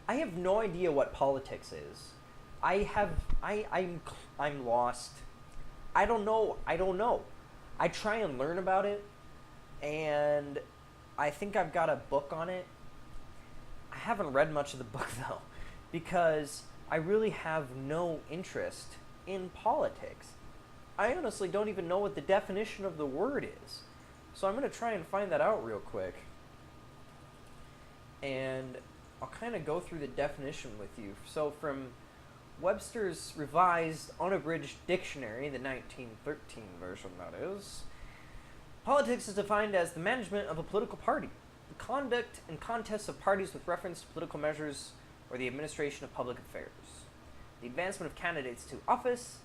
I have no idea what politics is. I'm lost. I don't know. I don't know. I try and learn about it, and I think I've got a book on it. I haven't read much of the book though, because I really have no interest in politics. I honestly don't even know what the definition of the word is. So I'm going to try and find that out real quick. And I'll kind of go through the definition with you. So from Webster's Revised Unabridged Dictionary, the 1913 version that is, politics is defined as the management of a political party, the conduct and contests of parties with reference to political measures or the administration of public affairs, the advancement of candidates to office,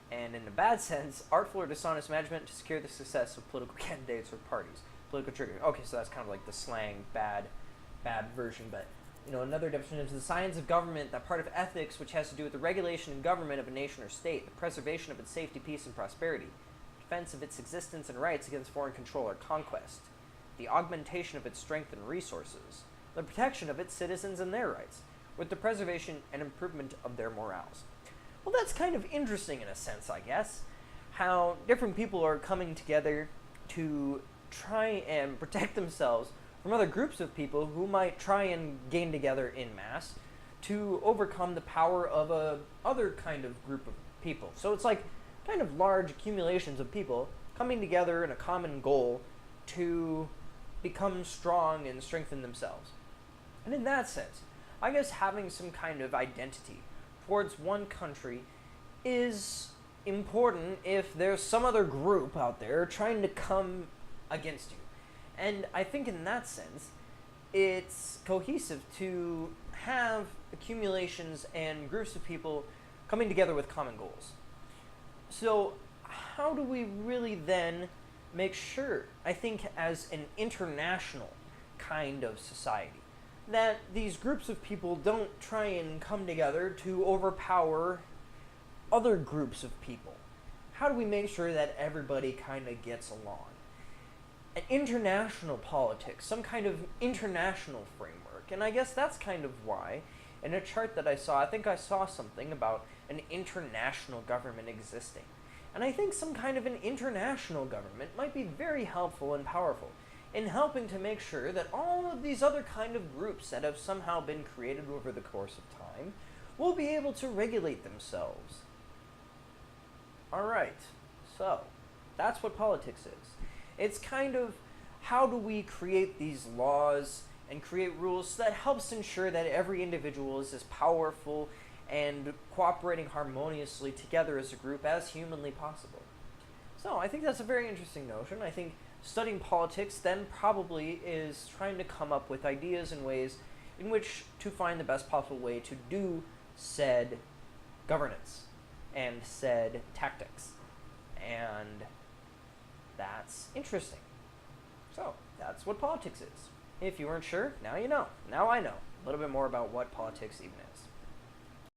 and in a bad sense, artful or dishonest management to secure the success of political candidates or parties. Political triggering. Okay, so that's kind of like the slang bad version, but another definition is the science of government, that part of ethics which has to do with the regulation and government of a nation or state, the preservation of its safety, peace, and prosperity, defense of its existence and rights against foreign control or conquest, the augmentation of its strength and resources, the protection of its citizens and their rights, with the preservation and improvement of their morals. Well, that's kind of interesting in a sense, I guess, how different people are coming together to try and protect themselves from other groups of people who might try and gain together in mass to overcome the power of a other kind of group of people. So it's like kind of large accumulations of people coming together in a common goal to become strong and strengthen themselves. And in that sense, I guess having some kind of identity towards one country is important if there's some other group out there trying to come against you. And I think in that sense, it's cohesive to have accumulations and groups of people coming together with common goals. So how do we really then make sure, I think as an international kind of society, that these groups of people don't try and come together to overpower other groups of people? How do we make sure that everybody kind of gets along? An international politics, some kind of international framework. And I guess that's kind of why, in a chart that I saw, I think I saw something about an international government existing. And I think some kind of an international government might be very helpful and powerful in helping to make sure that all of these other kind of groups that have somehow been created over the course of time will be able to regulate themselves. Alright, so that's what politics is. It's kind of how do we create these laws and create rules that helps ensure that every individual is as powerful and cooperating harmoniously together as a group as humanly possible. So I think that's a very interesting notion. I think studying politics then probably is trying to come up with ideas and ways in which to find the best possible way to do said governance and said tactics. And that's interesting. So that's what politics is. If you weren't sure, now you know. Now I know a little bit more about what politics even is.